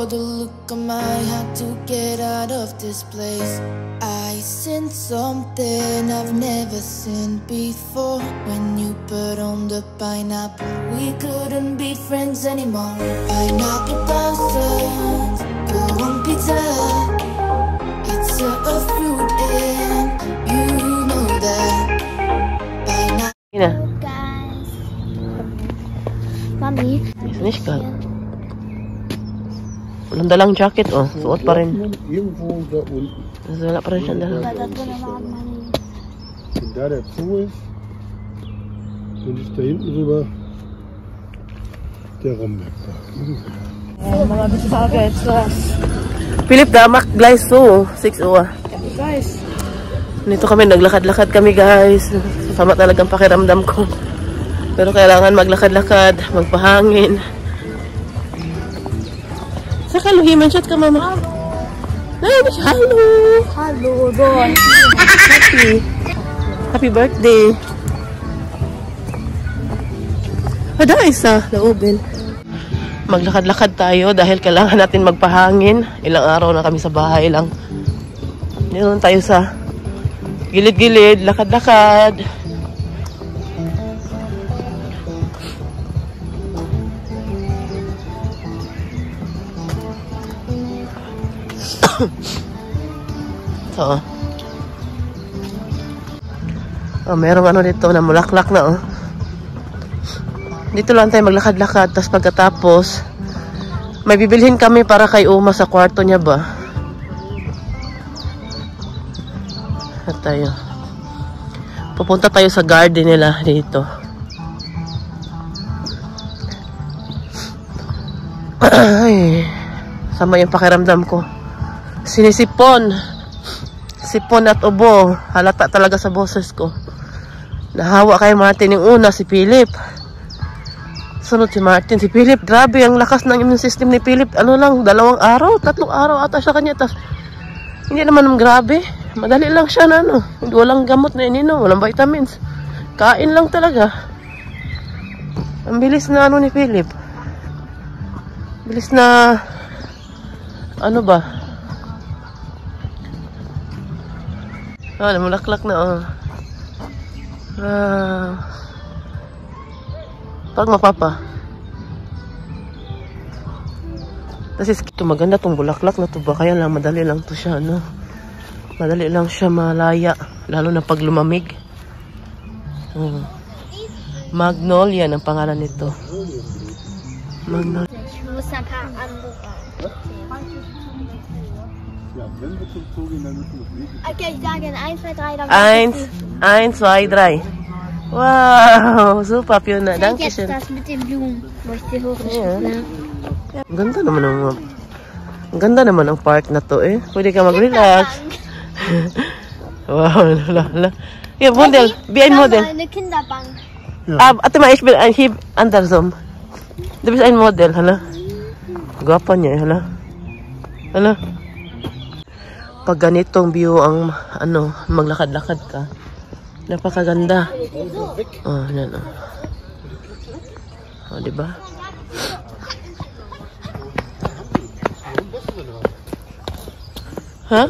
Oh, the look on my heart to get out of this place. I sensed something I've never seen before. When you put on the pineapple, we couldn't be friends anymore. Pineapple blossoms, go on pizza. It's a fruit and you know that. Pineapple. Guys, Mami. Finish ka. Walang dalang jacket, oh. Suot pa rin. Irgendwo da unten. Wala pa rin siyang dalang. Wenn da der Zoo ist, und ist da hinten rüber der Rombergpark. Mga bisagay, Philip, damak, guys, so. 6 uwa. guys. Nito kami, naglakad-lakad kami, guys. Sama talagang pakiramdam ko. Pero kailangan maglakad-lakad, magpahangin. Sa kaluhiman shot ka, mama. Hello! Hello, boy. Happy birthday! Ada isa, laubin. Maglakad-lakad tayo dahil kailangan natin magpahangin. Ilang araw na kami sa bahay lang. Meron tayo sa gilid-gilid, lakad-lakad. So, merong ano dito na mulaklak na, oh. Dito lang tayo maglakad-lakad, tapos pagkatapos may bibilhin kami para kay Uma sa kwarto niya ba. At tayo pupunta tayo sa garden nila dito. Ay, sama yung pakiramdam ko. Sinisipon. Sipon at ubo. Halata talaga sa boses ko. Nahawa kay Martin yung una, si Philip. Sunod si Martin. Si Philip, grabe ang lakas ng immune system ni Philip. Ano lang, 2 araw, 3 araw ata siya kanya. Tas, hindi naman grabe. Madali lang siya na ano. Walang gamot na ininom, walang vitamins. Kain lang talaga. Ang bilis na ano ni Philip. Bilis na ano ba? Ah, namulaklak na, oh. Pag mapapa. Kasi ito maganda tong bulaklak na to ba? Kaya lang madali lang to siya, no? Madali lang siya malaya. Lalo na pag lumamig. Magnolia ang pangalan nito. Magnolia. Okay, ich sage 1, 2, 3, dann 1, 2, 3. Wow, super yun na. Danke jetzt schön. das mit den Blumen, wo ich dir hochgeschrieben habe. Ang ganda naman ang park na to, eh. Pwede ka mag-relax. Wow, lala. Ja, Model. Wie ein Model. Eine Kinderbank. Ate Ma, ich bin ein Hieb andersrum. Du bist ein Model, hala. Gwapa niya, hala. Hala. Pag ganitong view ang ano, maglakad-lakad ka. Napakaganda. Oh, yan, oh. Oh, diba? Ha?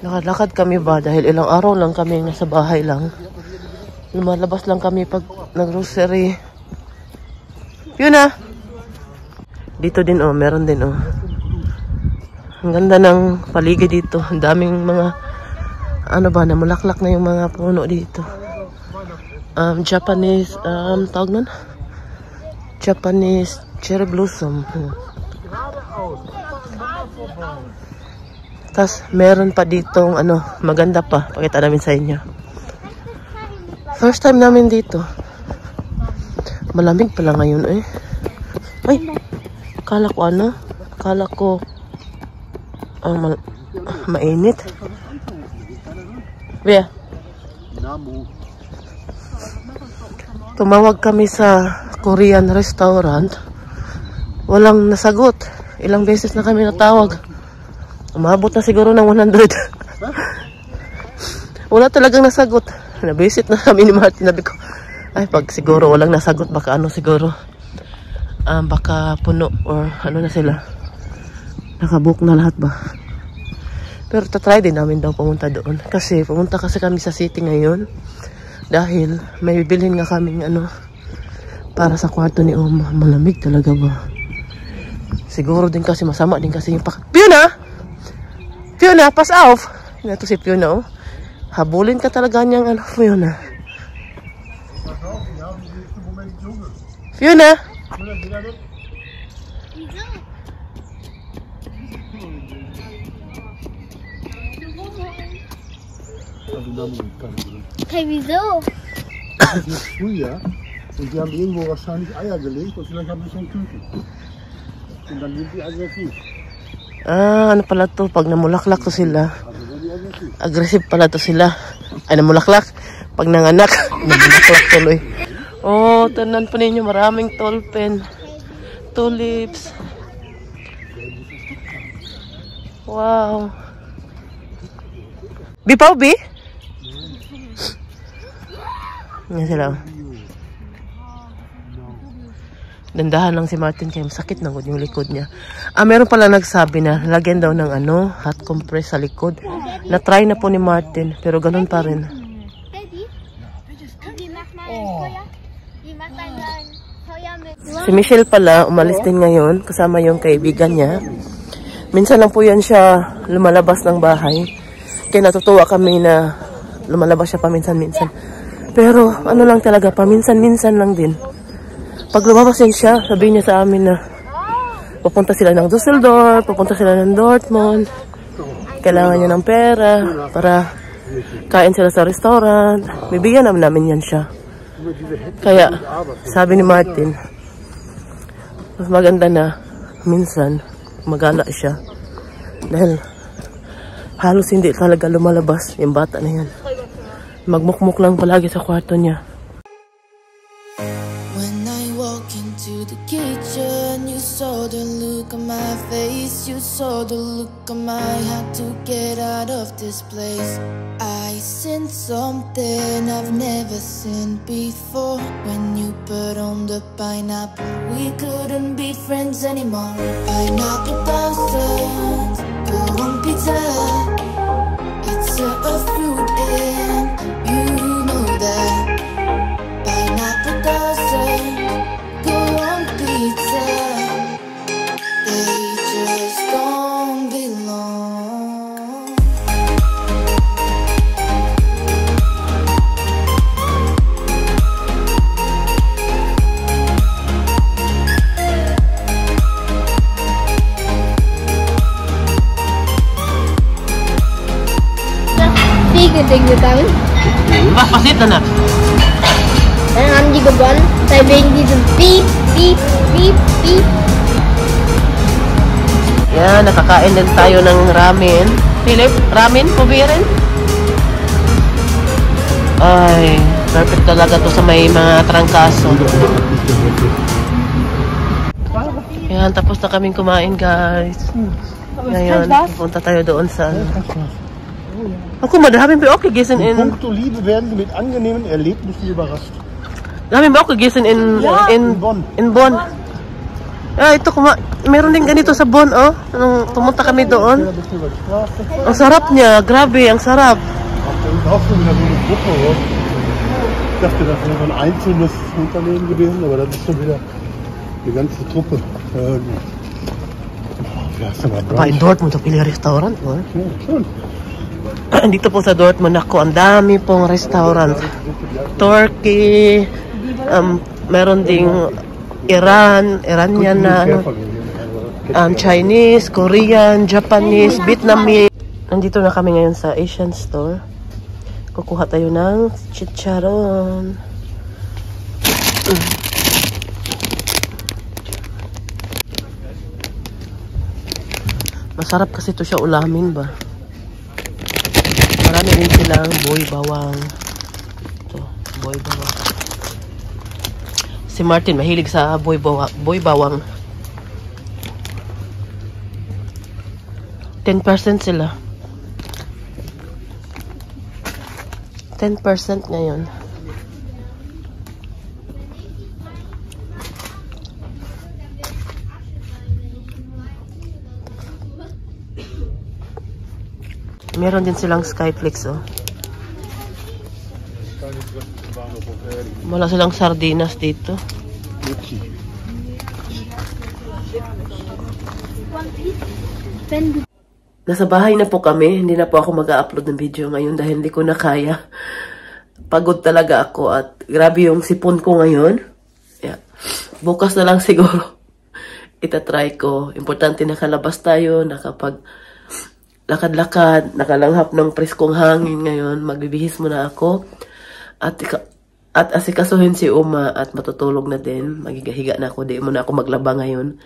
Lakad-lakad kami ba? Dahil ilang araw lang kami nasa bahay lang. Lumalabas lang kami pag nag-grocery. Yun na. Dito din, oh. Meron din, oh. Ang ganda ng paligid dito. Ang daming mga, ano ba, namulaklak na yung mga puno dito. Japanese, tawag nun? Japanese cherry blossom. Tapos, meron pa ditong, ano, maganda pa. Pakita namin sa inyo. First time namin dito. Malamig pala ngayon, eh. Ay, kala ko ano? Kala ko, mainit. Bea. Tumawag kami sa Korean restaurant. Walang nasagot. Ilang beses na kami natawag. Umabot na siguro ng 100. Wala talagang nasagot. Nabisit na kami ni Martin. Sabi ko, ay pag siguro walang nasagot, baka ano siguro. baka puno or ano na sila. Nakabook na lahat ba? Pero tatry din namin daw pumunta doon. Kasi pumunta kasi kami sa city ngayon. Dahil may bibilhin nga kaming ano para sa kwarto ni Oma. Malamig talaga ba? Siguro din kasi masama din kasi yung Fiona! Fiona, pass off! Yan to si Fiona, oh. Habulin ka talaga niyang ano, Fiona. Fiona! Hey, wieso? Das ist Frühjahr und die haben irgendwo wahrscheinlich Eier gelegt und vielleicht haben sie schon Küken. Und dann sind die aggressiv. Ano pala to? Pag namulaklak to sila. Also wenn die aggressiv. Aggressive pala to sila. Ay, namulaklak. Pag nanganak, namulaklak tuloy. Oh, tanan po ninyo. Maraming tolpen. Tulips. Wow. Bipaw, Bi? Yan sila. Dandahan lang si Martin kaya masakit na yung likod niya. Meron pala nagsabi na lagyan daw ng ano, hot compress sa likod. Na-try na po ni Martin pero ganun pa rin. Si Michelle pala umalis din ngayon kasama yung kaibigan niya. Minsan lang po yan siya lumalabas ng bahay. Kaya natutuwa kami na lumalabas siya paminsan-minsan. Pero ano lang talaga, paminsan-minsan lang din. Pag lumabas yan siya, sabihin niya sa amin na pupunta sila ng Düsseldorf, pupunta sila ng Dortmund. Kailangan niya ng pera para kain sila sa restaurant. Bibigyan namin yan siya. Kaya, sabi ni Martin, mas maganda na minsan magala siya. Dahil halos hindi talaga lumalabas yung bata na yan. Magmukmuk lang palagi sa kwarto niya. When I walk into the kitchen, you saw the look on my face. You saw the look on my had to get out of this place. I sensed something I've never seen before. When you put on the pineapple, we couldn't be friends anymore. Pineapple thousands, go on pizza. It's a fruit and you know that. Pineapple doesn't go on pizza. They just don't belong. Ding gegangen. Was passiert danach? Dann haben die gewonnen, weil wegen diesem Piep, Piep, Piep, Piep. Yan, nakakain din tayo ng ramen. Philip, ramen, probirin? Ay, perfect talaga to sa may mga trangkaso. Yan, tapos na kaming kumain, guys. Ngayon, punta tayo doon sa... Oh, guck mal, da haben wir auch gegessen in... In puncto Liebe werden Sie mit angenehmen Erlebnissen überrascht. Da haben wir auch gegessen in Bonn. In Bonn. Ja, ito meron din ganito sa Bonn, oh. Nung pumunta kami doon. Ang sarap niya, grabe, ang sarap. Ich hoffe, wieder so eine Gruppe, oder? Ich dachte, das wäre so ein einzelnes Unternehmen gewesen, aber das ist schon wieder eine ganze Truppe. Pa in Dortmund, pili restaurant, oh. Ja, schön. Dito po sa Dortmund ako, ang dami pong restaurant. Turkey, meron ding Iranian na, Chinese, Korean, Japanese, Vietnamese. Nandito na kami ngayon sa Asian store. Kukuha tayo ng chicharon. Masarap kasi ito siya ulamin ba? Marami din silang boy bawang. Ito, boy bawang. Si Martin mahilig sa boy bawang. 10% sila. 10% ngayon. Meron din silang Skyflix, oh. Wala silang sardinas dito. Nasa bahay na po kami. Hindi na po ako mag-upload ng video ngayon dahil hindi ko na kaya. Pagod talaga ako at grabe yung sipon ko ngayon. Yeah. Bukas na lang siguro. Itatry ko. Importante nakalabas tayo, nakapag lakad-lakad, nakalanghap ng preskong hangin ngayon. Magbibihis muna ako. At asikasuhin si Uma at matutulog na din. Magigahiga na ako. Di muna ako maglaba ngayon.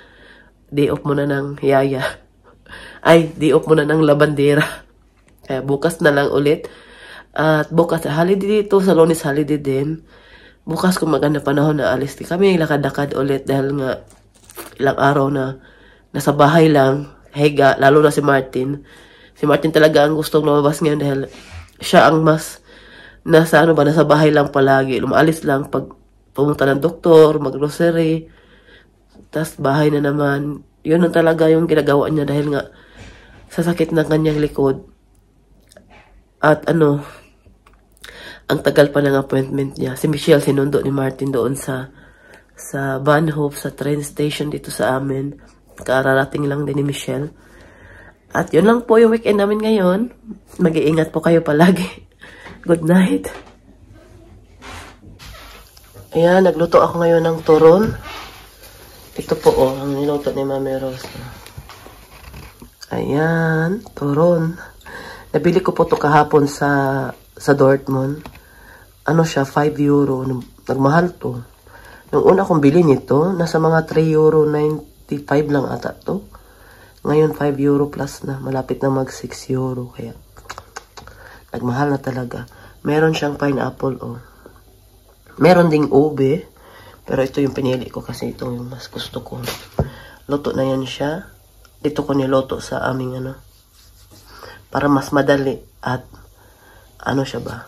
Day off muna ng yaya. Ay, day off muna ng labandera. Kaya bukas na lang ulit. At bukas, holiday dito. Sa Lunes holiday din. Bukas kung maganda panahon na alis din kami. Lakad-lakad ulit dahil nga ilang araw na nasa bahay lang. Higa, lalo na si Martin. Si Martin talaga ang gustong lumabas ngayon dahil siya ang mas nasa bahay lang palagi. Lumalis lang pag pumunta ng doktor, mag-grocery. Tas bahay na naman. Yun ang talaga yung ginagawa niya dahil nga sa sakit ng kanyang likod. At ang tagal pa ng appointment niya. Si Michelle sinundo ni Martin doon sa Van Hope, sa train station dito sa amin. Kararating lang din ni Michelle. At yun lang po yung weekend namin ngayon. Mag-iingat po kayo palagi. Good night. Ayan, nagluto ako ngayon ng turon. Ito po, ang niluto ni Mami Rose. Ayan, turon. Nabili ko po ito kahapon sa Dortmund. Ano siya, 5 euro. Nagmahal to. Nung una kong bili nito, nasa mga 3 euro 95 lang ata to. Ngayon, 5 euro plus na. Malapit na mag 6 euro. Kaya, nagmahal na talaga. Meron siyang pineapple, oh. Meron ding ube. Pero ito yung pinili ko kasi ito yung mas gusto ko. Luto na yan siya. Dito ko niloto sa aming para mas madali at siya ba?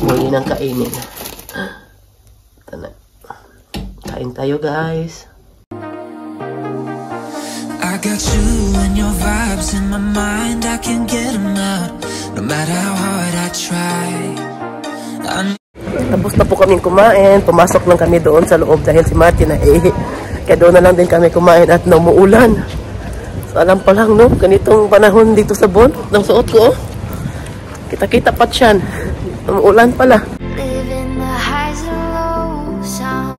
Muli nang kainin. Kain tayo, guys. I got you and your vibes in my mind. I can't get them out, no matter how hard I try. Tapos na po kaming kumain. Pumasok lang kami doon sa loob dahil si Martin na kaya doon na lang din kami kumain at umuulan. So alam pa lang, no? Ganitong panahon dito sa Bonn. Ng suot ko, oh. Kita-kita pa siyan. Umuulan pala. Living the highs